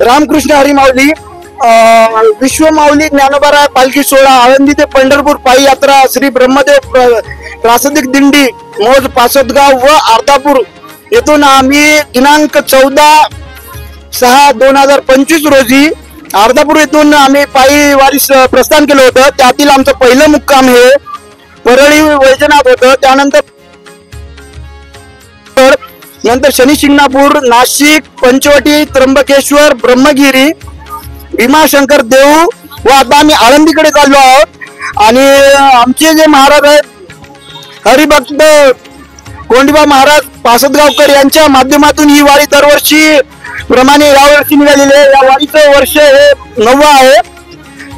रामकृष्ण हरी माऊली विश्व माऊली ज्ञानोबा पालखी सोहळा आळंदी ते पंढरपूर पायी यात्रा श्री ब्रह्मदेव प्रासदिक दिंडी मोज पासदगाव व अर्धापूर येथून आम्ही दिनांक 14/6/2025 रोजी अर्धापूर येथून आम्ही पायी वारीस प्रस्थान केलं होतं. त्यातील आमचं पहिलं मुक्काम हे परळी वैजनाथ होतं. त्यानंतर शनी शिंगणापूर, नाशिक, पंचवटी, त्र्यंबकेश्वर, ब्रह्मगिरी, भीमाशंकर देऊ व आता आम्ही आळंदीकडे चाललो आहोत. आणि आमचे जे महाराज आहेत हरिभक्त कोंडीबा महाराज पासदगावकर यांच्या माध्यमातून ही वारी दरवर्षी प्रमाणे यावर्षी निघालेली आहे. या वारीचं वर्ष हे 9वं आहे.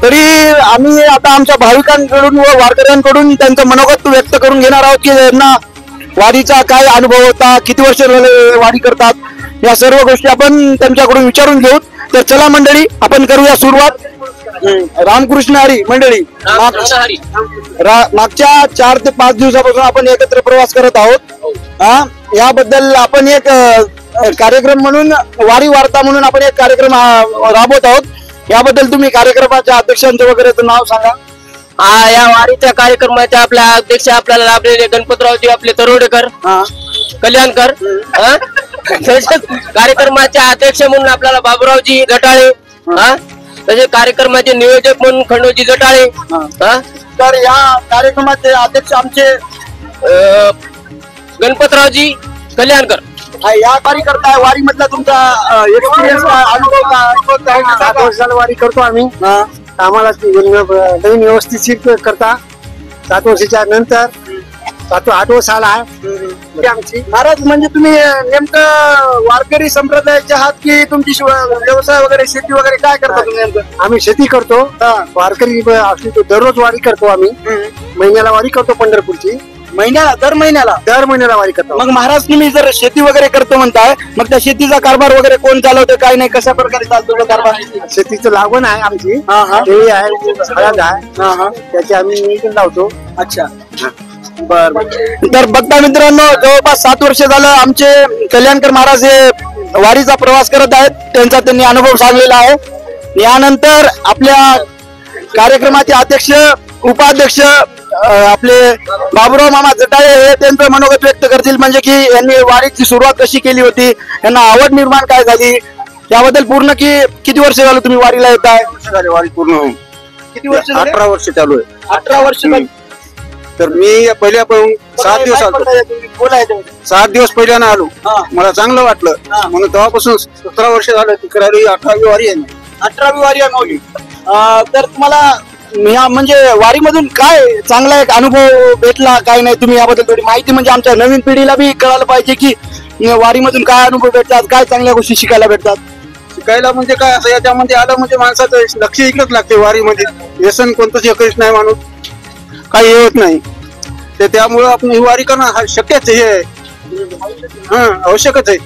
तरी आम्ही आता आमच्या भाविकांकडून व वारकऱ्यांकडून त्यांचं मनोगत व्यक्त करून घेणार आहोत की यांना वारीचा काय अनुभव होता, किती वर्ष वारी करतात, या सर्व गोष्टी आपण त्यांच्याकडून विचारून घेऊ. तर चला मंडळी, आपण करूया सुरुवात. रामकृष्ण हरी मंडळी, मागच्या 4 ते 5 दिवसापासून आपण एकत्र प्रवास करत आहोत. याबद्दल आपण एक कार्यक्रम म्हणून वारी वार्ता म्हणून आपण एक कार्यक्रम राबवत आहोत. याबद्दल तुम्ही कार्यक्रमाच्या अध्यक्षांचं वगैरे नाव सांगा. या वारीच्या कार्यक्रमाच्या आपल्या अध्यक्ष आपल्याला लाभलेले गणपतरावजी आपले तरोडेकर कल्याणकर. कार्यक्रमाचे अध्यक्ष म्हणून आपल्याला बाबूरावजी जटाळे. तसे कार्यक्रमाचे नियोजक म्हणून खंडोजी जटाळे. तर या कार्यक्रमाचे अध्यक्ष आमचे गणपतरावजी कल्याणकर. या वारी करताय, वारी मधला तुमचा एक्सपिरियन्स काय, अनुभव काय? 7 वर्षाला वारी करतो आम्ही. आम्हाला नवीन व्यवस्थित करता 7 वर्षाच्या नंतर 8वं साल आहे आमची. महाराज म्हणजे तुम्ही नेमकं वारकरी संप्रदायाचे आहात की तुमची व्यवसाय वगैरे शेती वगैरे काय करता तुम्ही नेमकं? आम्ही शेती करतो. वारकरी असली तर दररोज वारी करतो आम्ही. महिन्याला वारी करतो पंढरपूरची. दर महिन्याला वारी करतो. मग महाराज तुम्ही जर शेती वगैरे करतो म्हणताय, मग त्या शेतीचा कारभार वगैरे कोण चालवतं, काय नाही, कशा प्रकारे चालतो कारभार? शेतीचं लागवण आहे आमची. केळी आहे, हळद आहे, त्याची आम्ही नियोजन लावतो. अच्छा, बर. तर बघता मित्रांनो, जवळपास 7 वर्ष झालं आमचे कल्याणकर महाराज हे वारीचा प्रवास करत आहेत. त्यांचा त्यांनी अनुभव सांगलेला आहे. यानंतर आपल्या कार्यक्रमाचे अध्यक्ष उपाध्यक्ष आपले बाबूराव मामा जटाळे हे त्यांचं मनोगत व्यक्त करतील. म्हणजे की यांनी वारीची सुरुवात कशी केली होती, यांना आवड निर्माण काय झाली, याबद्दल पूर्ण किती वर्ष झालं तुम्ही वारीला येत आहे? झाले वारी पूर्ण होऊन. किती वर्ष? 18 वर्ष चालू आहे. 18 वर्ष. तर मी पहिल्यापासून 7 दिवस आलो. 7 दिवस पहिल्यानं आलो. मला चांगलं वाटलं म्हणून तेव्हापासून 17 वर्ष झालं तिकडे. 18वी वारी आहे. 18वी वारी आहे माऊली. तर तुम्हाला म्हणजे वारीमधून काय चांगला एक अनुभव भेटला, काय नाही, तुम्ही याबद्दल थोडी माहिती म्हणजे आमच्या नवीन पिढीला बी कळायला पाहिजे की वारीमधून काय अनुभव भेटतात, काय चांगल्या गोष्टी शिकायला भेटतात. शिकायला म्हणजे काय, असं याच्यामध्ये आलं म्हणजे माणसाचं लक्ष इकडंच लागते. वारीमध्ये व्यसन कोणतंच एकच नाही, माणूस काही होत नाही. ते त्यामुळं आपण ही वारी करणं हा शक्यच आहे, आवश्यकच आहे.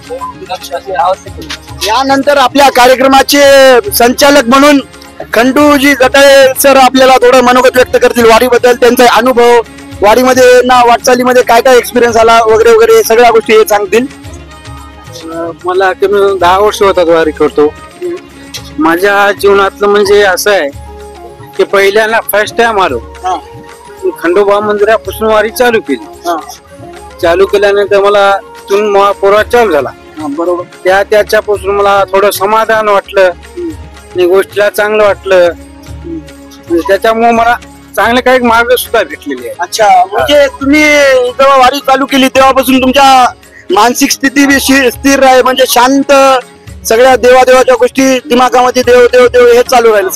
यानंतर आपल्या कार्यक्रमाचे संचालक म्हणून खंडूजी जटाळे सर आपल्याला थोडं मनोगत व्यक्त करतील वारीबद्दल, त्यांचा अनुभव, वारीमध्ये ना वाटचालीमध्ये काय काय एक्सपिरियन्स आला वगैरे वगैरे सगळ्या गोष्टी हे सांगतील. मला 10 वर्ष होतात वारी करतो. माझ्या जीवनातलं म्हणजे असं आहे की पहिल्यांदा फर्स्ट टाइम आलो. खंडोबा मंदिरापासून वारी चालू केली. चालू केल्यानंतर मला तिथून महापौरा चालू झाला. बरोबर. त्याच्यापासून मला थोडं समाधान वाटलं आणि गोष्टीला चांगलं वाटलं. त्याच्यामुळे मला चांगले काही मार्ग सुद्धा भेटलेले आहे. अच्छा, म्हणजे तुम्ही जेव्हा वारी चालू केली तेव्हापासून तुमच्या मानसिक स्थिती स्थिर आहे, म्हणजे शांत, सगळ्या देवादेवाच्या गोष्टी दिमागामध्ये देव देव देव हे चालू राहिलं.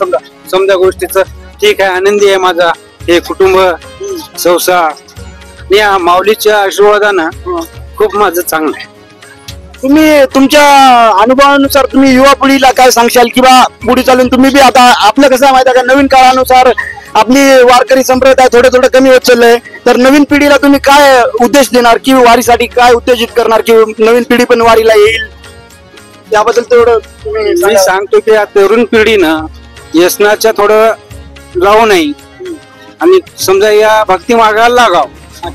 समजा गोष्टीचं ठीक आहे, आनंदी आहे माझा हे कुटुंब, संसार. या माऊलीच्या आशीर्वादानं खूप माझं चांगलं आहे. तुम्ही तुमच्या अनुभवानुसार तुम्ही युवा पिढीला काय सांगशाल, किंवा पुढे चालून तुम्ही बी आता आपलं कसं माहिती आहे का, नवीन काळानुसार आपली वारकरी संप्रदाय थोडं कमी होत चाललंय, तर नवीन पिढीला तुम्ही काय उद्देश देणार, की वारीसाठी काय उत्तेजित करणार, की नवीन पिढी पण वारीला येईल, त्याबद्दल तेवढं मी सांगतो की या तरुण पिढीनं व्यसनाच्या थोडं राहू नये आणि समजा या भक्ती मार्गाला लागाव.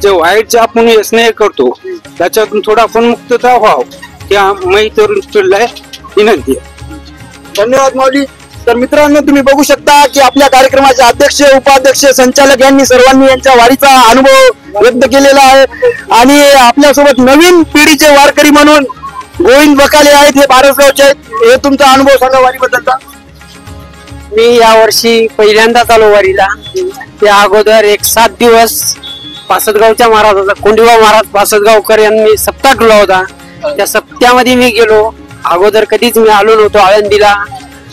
जे वाईटचे आपण व्यसन करतो त्याच्यातून थोडं आपण मुक्तता व्हावं, त्या मी तरुण पिढीला विनंती आहे. धन्यवाद माऊली. तर मित्रांनो, तुम्ही बघू शकता की आपल्या कार्यक्रमाचे अध्यक्ष, उपाध्यक्ष, संचालक यांनी सर्वांनी यांच्या वारीचा अनुभव व्यक्त केलेला आहे. आणि आपल्यासोबत नवीन पिढीचे वारकरी म्हणून गोविंद बकाले आहेत, हे बारसगावचे आहेत. हे तुमचा अनुभव सांगा वारीबद्दलचा. मी यावर्षी पहिल्यांदाच आलो वारीला. त्या अगोदर एक 7 दिवस पासदगावच्या महाराजाचा कोंडीबा महाराज पासदगावकर यांनी सप्ताह ठेवला होता. त्या सप्त्यामध्ये मी गेलो. अगोदर कधीच मी आलो नव्हतो आळंदीला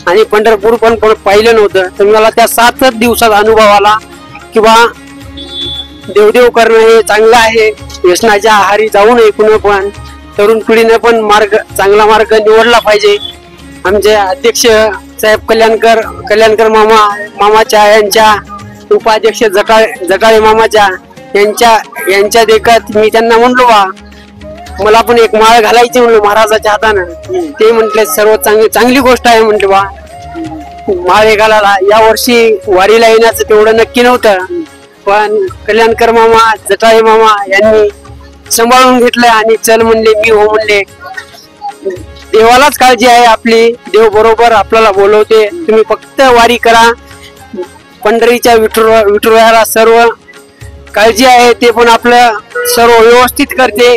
आणि पंढरपूर पण पाहिलं नव्हतं. तर मला त्या 7 दिवसात अनुभव आला किंवा देवदेव करणं हे चांगलं आहे. व्यसनाच्या आहारी जाऊ नये. कुणा पण तरुण पिढीने पण चांगला मार्ग निवडला पाहिजे. आमचे अध्यक्ष साहेब कल्याणकर मामाच्या यांच्या उपाध्यक्ष जटाळे मामाच्या यांच्या देखत मी त्यांना म्हणलो बा मला पण एक माळ घालायची म्हणलो महाराजाच्या हातानं. ते म्हटले सर्व चांगली गोष्ट आहे म्हटलं बा माळे घालायला. या वर्षी वारीला येण्याचं तेवढं नक्की नव्हतं, पण कल्याणकर मामा जटाळे मामा यांनी सांभाळून घेतलं आणि चल म्हणले. मी हो म्हणले. देवालाच काळजी आहे आपली. देव बरोबर आपल्याला बोलवते. तुम्ही फक्त वारी करा. पंढरीच्या विठुरायाला सर्व काळजी आहे. ते पण आपलं सर्व व्यवस्थित करते.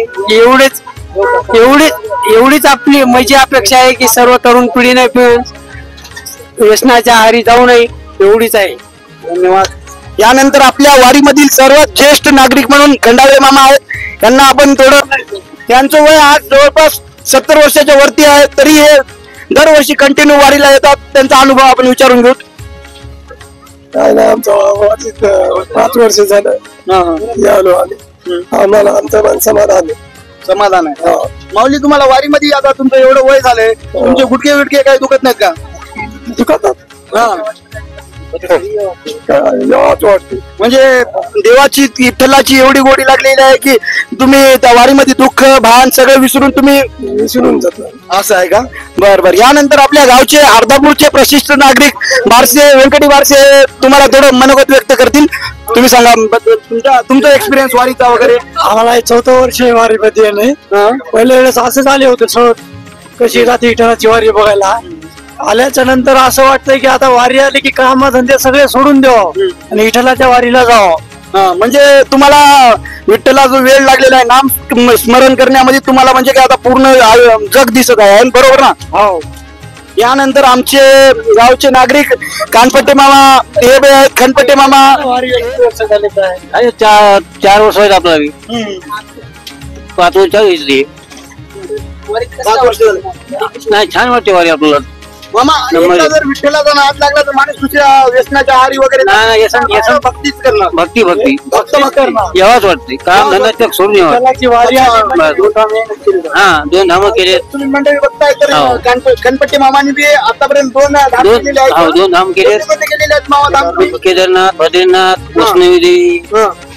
एवढीच आपली माझी अपेक्षा आहे की सर्व तरुण पिढीने व्यसनाच्या आहारी जाऊ नये. एवढीच आहे. धन्यवाद. यानंतर आपल्या वारीमधील सर्वात ज्येष्ठ नागरिक म्हणून खंडागळे मामा आहेत. त्यांना आपण थोडं, त्यांचं वय आज जवळपास 70 वर्षाच्या वरती आहे, तरी हे दरवर्षी कंटिन्यू वारीला येतात. त्यांचा अनुभव आपण विचारून घेऊ. काय नाही, आमचं 5 वर्ष झालं आलो आम्हाला आमचं मन समाधान आहे. माऊली, तुम्हाला वारीमध्ये आता तुमचं एवढं वय झालंय, तुमचे गुटके विटके काही दुखत नाहीत का? दुखतात. म्हणजे देवाची विठ्ठलाची एवढी गोडी लागलेली आहे की तुम्ही त्या वारीमध्ये दुःख भान सगळं विसरून जात. असं आहे का? बर. यानंतर आपल्या गावचे अर्धापूरचे प्रशिष्ट नागरिक व्यंकटी बारसे तुम्हाला थोडं मनोगत व्यक्त करतील. तुम्ही सांगा तुमचा एक्सपिरियन्स वारीचा वगैरे. आम्हाला 4थं वर्ष वारीमध्ये नाही. पहिल्या वेळेस असं झाले होते सहज कशी राहते विठ्ठलाची वारी बघायला. आल्याच्या नंतर असं वाटतंय की आता वारी आली की काम धंदे सगळे सोडून द्यावं आणि विठ्ठलाच्या वारीला जावं. म्हणजे तुम्हाला विठ्ठला जो वेळ लागलेला आहे नाम स्मरण करण्यामध्ये, तुम्हाला म्हणजे काय आता पूर्ण जग दिसत आहे, बरोबर ना? हो. यानंतर आमचे गावचे नागरिक कानपट्टे मामा हे आहेत. खनपट्टे मामा 4 वर्ष आहेत आपल्याला. 5 वर्ष नाही. छान वाटते वारी आपल्याला. मामा, एकदा जर विठ्ठलाचा नाद लागला तर माणूस दुसऱ्या व्यसनाच्या आहारी वगैरे भक्तीच करणार. भक्ती फक्त करणार यावाच वाटते. काम धंदा त्याग सोडून यावं. दोन धाम केले. तुम्ही मंडळी बघताय तर खनपट्टे मामाने बी आतापर्यंत 2 धाम केलेले आहेत. 2 धाम केले. केलेले आहेत मामा धाम. केदारनाथ, बद्रीनाथ, वैष्णवी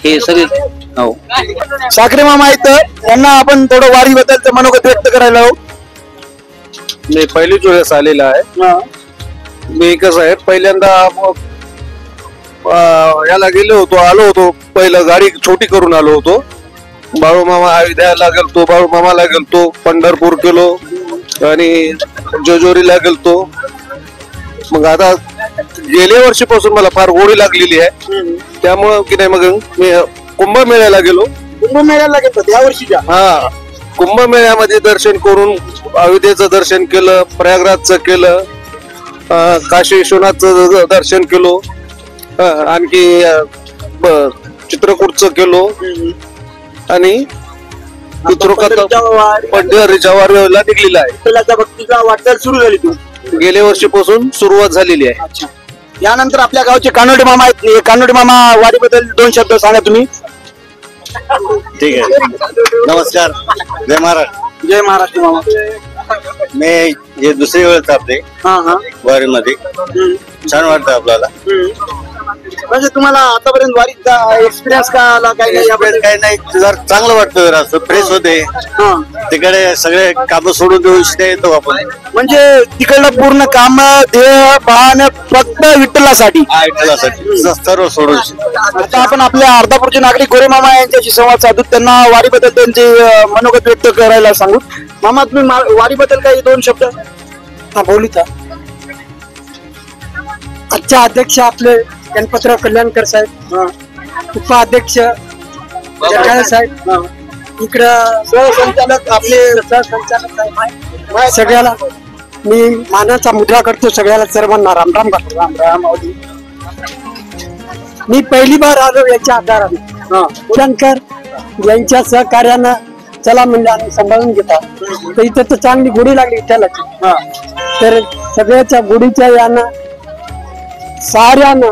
हे सगळे. हो. साखरे मामा आहेत, त्यांना आपण थोडं वारी बद्दलचं मनोगत व्यक्त करायला हवं. मी पहिलीच वेळेस आलेला आहे. मी कसं आहे, पहिल्यांदा याला आलो होतो पहिलं गाडी छोटी करून आलो होतो. बाळूमामा अयोध्याला गेलतो, बाळूमामाला गेलतो, पंढरपूर गेलो आणि जेजुरीला गेलतो. मग आता गेल्या वर्षीपासून मला फार गोडी लागलेली आहे. त्यामुळं की नाही मग मी कुंभमेळ्याला गेलो. कुंभमेळ्याला गेलो या वर्षीच्या. कुंभमेळ्यामध्ये दर्शन करून अयोध्येचं दर्शन केलं, प्रयागराजचं केलं, काशी विश्वनाथचं दर्शन केलो, आणखी चित्रकूटचं केलो आणि पंढरीच्या वारीला निघलेला आहे. भक्तीचा वाटचाल सुरू झाली तू गेल्या वर्षीपासून सुरुवात झालेली आहे. यानंतर आपल्या गावचे कानोडे मामा आहेत. कानोडे मामा वारीबद्दल 2 शब्द सांगा तुम्ही. ठीक आहे. नमस्कार. जय महाराष्ट्र. जय महाराष्ट्र मामा. मी हे दुसरी वेळ चालते वारीमध्ये. छान वाटतं आपल्याला. म्हणजे तुम्हाला आतापर्यंत वारीचा एक्सपिरियन्स का आला? काही नाही, जर चांगलं वाटतं, जरा फ्रेश होते. तिकडे सगळे काम सोडून देऊ येतो आपण. म्हणजे तिकडलं पूर्ण काम ध्येय भान फक्त विठ्ठलासाठी सर्व सोडून. आता आपण आपल्या अर्धापूरचे नागरिक गोरे मामा यांच्याशी संवाद साधू. त्यांना वारीबद्दल त्यांचे मनोगत व्यक्त करायला सांगू. मामा, तुम्ही वारीबद्दल काही 2 शब्द बोलिता. आजचे अध्यक्ष आपले गणपतराव कल्याणकर साहेब, उपाध्यक्ष जगाळे साहेब, इकडं सहसंचालक आपले सहसंचालक साहेब, सगळ्याला मी मानाचा मुद्रा करतो. सगळ्याला सर्वांना राम राम करतो. राम राम. मी पहिली बार आलो याच्या आधाराने. कल्याणकर यांच्या सहकार्यानं चला म्हणलं आणि सांभाळून घेतात. तर इथं तर चांगली गोडी लागली विठ्ठलाची. तर सगळ्याच्या गोडीच्या यानं साऱ्यानं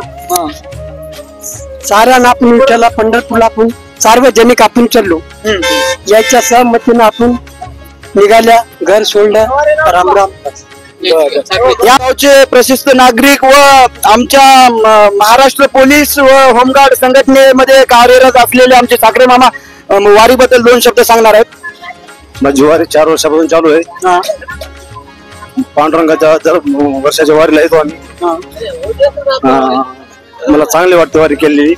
आपण विठ्ठला पंढरपूरला आपण सार्वजनिक आपण चाललो. याच्या सहमतीनं आपण निघाल्या, घर सोडलं. राम राम. या गावचे प्रशिस्त नागरिक व आमच्या महाराष्ट्र पोलीस व होमगार्ड संघटनेमध्ये कार्यरत असलेले आमचे साखरे मामा वारीबद्दल 2 शब्द सांगणार आहेत. माझी वारी 4 वर्षापासून चालू आहे. पांडुरंगाच्या वर्षाच्या वारीला येतो आम्ही. मला चांगली वाटते वारी केलेली.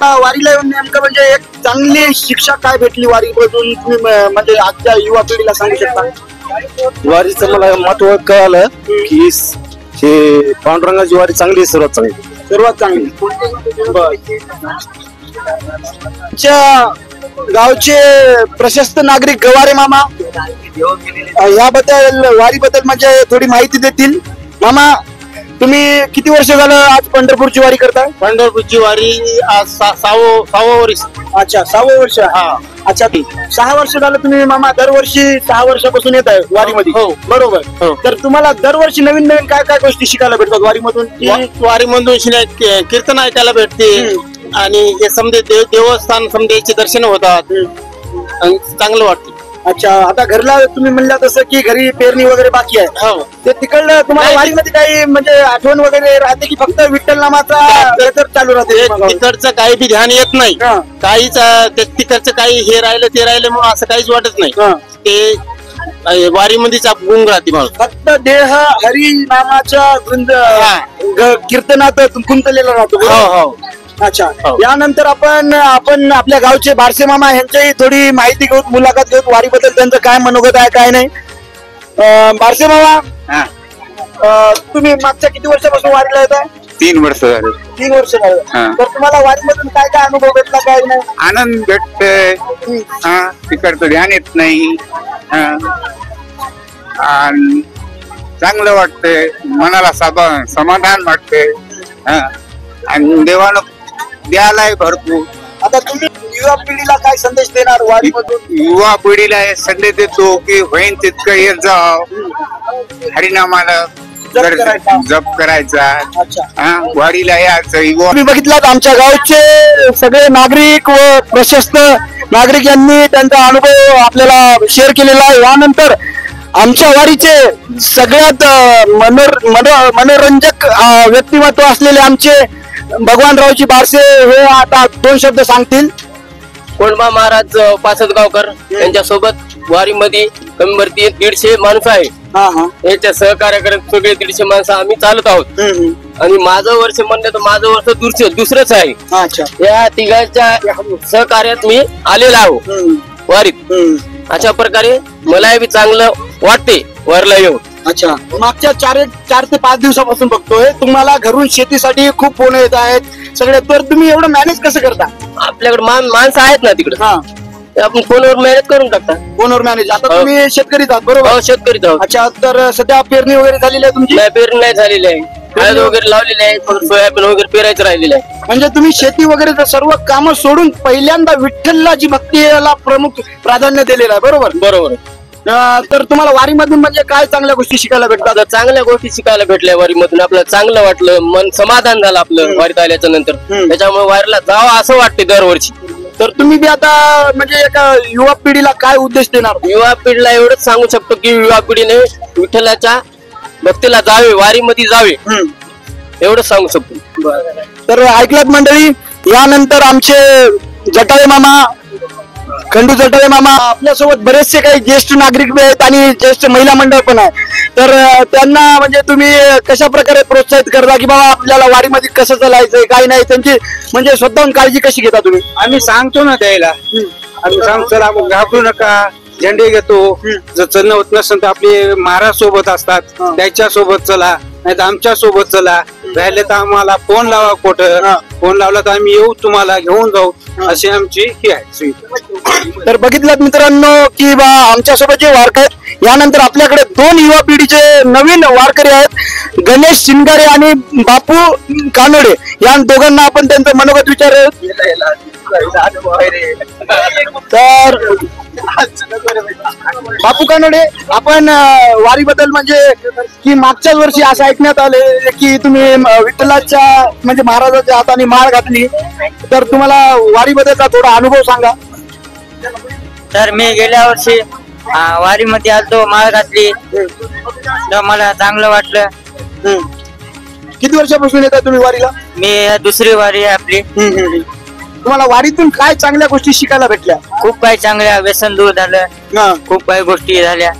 वारीला येऊन नेमकं म्हणजे एक चांगली शिक्षा काय भेटली वारीमधून, तुम्ही म्हणजे आजच्या युवा पिढीला सांगू शकता? वारीचं मला महत्व कळालं की हे पांडुरंगाची वारी चांगली, सर्वात चांगली. गावचे प्रशस्त नागरिक गवारे मामा याबद्दल वारीबद्दल म्हणजे थोडी माहिती देतील. मामा, तुम्ही किती वर्ष झालं आज पंढरपूरची वारी करताय? पंढरपूरची वारी आज 6वं वर्ष. अच्छा, 6वं वर्ष. हा, अच्छा. 6 वर्ष झालं तुम्ही मामा दरवर्षी 6 वर्षापासून येत आहे वारीमध्ये. हो, बरोबर. तर तुम्हाला दरवर्षी नवीन नवीन काय काय गोष्टी शिकायला भेटतात वारीमधून? वारीमधून कीर्तन ऐकायला भेटते आणि हे समजे देवस्थान समजेचे दर्शन होतात. चांगलं वाटतं. अच्छा, आता घरला तुम्ही म्हणला तसं की घरी पेरणी वगैरे बाकी आहे. हो. ते तिकडलं तुम्हाला वारीमध्ये काही म्हणजे आठवण वगैरे राहते की फक्त विठ्ठल नामाचा चालू राहते? तिकडचं काही बी ध्यान येत नाही. काहीच तिकडचं काही हे राहिलं ते राहिलं म्हणून असं काहीच वाटत नाही. ते वारीमध्येच गुंग राहते म्हणून. फक्त देह हरी नामाच्या कीर्तनात गुंतलेला राहतो. हो. अच्छा. यानंतर आपण आपल्या गावचे बारसे मामा यांच्याही थोडी माहिती घेऊ, मुलाखत घेऊ वारीबद्दल, त्यांचं काय मनोगत आहे काय नाही. बारसे मामा, तुम्ही मागच्या किती वर्षापासून वारीला येत आहे? 3 वर्ष झाले. 3 वर्ष झाले. तर तुम्हाला वारीमधून काय काय अनुभव भेटला काय नाही? आनंद भेटतोय. तिकडचं ध्यान येत नाही. आणि चांगलं वाटतंय, मनाला समाधान वाटते. आणि देवानं द्यायलाय भरपूर. आता तुम्ही युवा पिढीला काय संदेश देणार वारीमधून? युवा पिढीला संदेश देतो की होईन तितकं येत जाव, हरिनामाला जप करायचा, वारीला यायचं. तुम्ही बघितलात आमच्या गावचे सगळे नागरिक व प्रशस्त नागरिक यांनी त्यांचा अनुभव आपल्याला शेअर केलेला आहे. यानंतर आमच्या वारीचे सगळ्यात मनोरंजक व्यक्तिमत्व असलेले आमचे भगवानरावजी बारसे हे आता 2 शब्द सांगतील. कोंडबा महाराज पासदगावकर यांच्यासोबत वारीमध्ये कमी वरती 150 माणसं आहे. याच्या सहकार्य करत सगळे 150 माणसं आम्ही चालत आहोत. आणि माझं वर्ष म्हणलं तर माझं वर्ष दुसरंच आहे. या तिघांच्या सहकार्यात मी आलेला आहो वारीत. अशा प्रकारे मला बी चांगलं वाटते वारीला येऊन. अच्छा, मागच्या 4 ते 5 दिवसापासून बघतोय तुम्हाला घरून शेतीसाठी खूप फोन येत आहेत सगळे. तर तुम्ही एवढं मॅनेज कसं करता? आपल्याकडे माणसं आहेत ना तिकडे, आपण फोनवर मॅनेज करून टाकता. फोनवर मॅनेज. आता तुम्ही शेतकरीच आहात बरोबर? शेतकरीच आहोत. अच्छा, तर सध्या पेरणी वगैरे झालेली आहे तुमची? नाही, पेरणी नाही झालेली आहे. हळद वगैरे लावलेली आहे, सोयाबीन वगैरे पेरायचं राहिलेलं आहे. म्हणजे तुम्ही शेती वगैरे सर्व कामं सोडून पहिल्यांदा विठ्ठलला जी भक्ती याला प्रमुख प्राधान्य दिलेलं आहे. बरोबर? बरोबर. तर तुम्हाला वारीमधून म्हणजे काय चांगल्या गोष्टी शिकायला भेटतात? चांगल्या गोष्टी शिकायला भेटल्या वारीमधून. आपल्याला चांगलं वाटलं, मन समाधान झालं आपलं वारीत आल्याच्या नंतर. त्याच्यामुळे वारीला जावं असं वाटते दरवर्षी. तर तुम्ही बी आता म्हणजे एका युवा पिढीला काय उद्देश देणार? युवा पिढीला एवढंच सांगू शकतो की युवा पिढीने विठ्ठलाच्या भक्तीला जावे, वारीमध्ये जावे, एवढंच सांगू शकतो. तर ऐकलात मंडळी, यानंतर आमचे जटाळे मामा, खंडू जटाळे मामा आपल्यासोबत बरेचसे काही ज्येष्ठ नागरिक आहेत आणि ज्येष्ठ महिला मंडळ पण आहे. तर त्यांना म्हणजे तुम्ही कशा प्रकारे प्रोत्साहित करता की बाबा आपल्याला वारीमध्ये कसं चालायचंय काय नाही, त्यांची म्हणजे स्वतःहून काळजी कशी घेता तुम्ही? आम्ही सांगतो ना द्यायला, आम्ही सांगतो चला घाबरू नका, झेंडे घेतो. जर चलणं होत नसेल तर आपले महाराज सोबत असतात, त्याच्या सोबत चला, नाही तर आमच्या सोबत चला. राहिले तर आम्हाला फोन लावा कुठं, फोन लावला तर आम्ही येऊ तुम्हाला घेऊन जाऊ, अशी आमची ही आहे सुविधा. तर बघितलं मित्रांनो की बा आमच्यासोबत जे वारकरी आहेत, यानंतर आपल्याकडे 2 युवा पिढीचे नवीन वारकरी आहेत, गणेश शिंगारे आणि बापू कानोडे. या दोघांना आपण त्यांचं मनोगत विचार. तर बापू कानोडे, आपण वारीबद्दल म्हणजे की मागच्याच वर्षी असं ऐकण्यात आले की तुम्ही विठ्ठलाच्या म्हणजे महाराजाच्या हाताने माळ घातली, तर तुम्हाला वारीबद्दलचा थोडा अनुभव सांगा. तर मी गेल्या वर्षी वारीमध्ये आलतो, माळ घातली, तर मला चांगलं वाटलं. किती वर्षापासून येतात तुम्ही वारीला? मी दुसरी वारी आहे आपली. तुम्हाला वारीतून काय चांगल्या गोष्टी शिकायला भेटल्या? खूप काही चांगल्या, व्यसन दूर झालं, खूप काही गोष्टी झाल्या.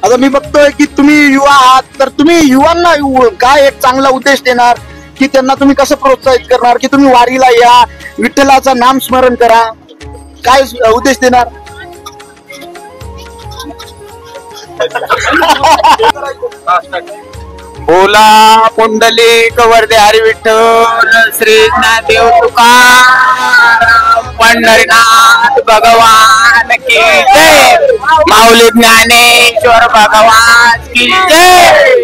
आता मी बघतोय की तुम्ही युवा आहात, तर तुम्ही युवांना काय एक चांगला उद्देश देणार, की त्यांना तुम्ही कसं प्रोत्साहित करणार की तुम्ही वारीला या, विठ्ठलाचं नाम स्मरण करा, काय उद्देश देणार? बोला पुंडलिक वरदे हरी विठ्ठल श्री ज्ञानदेव तुकाराम पंढरीनाथ भगवान की जय, माऊली ज्ञानेश्वर भगवान की जय.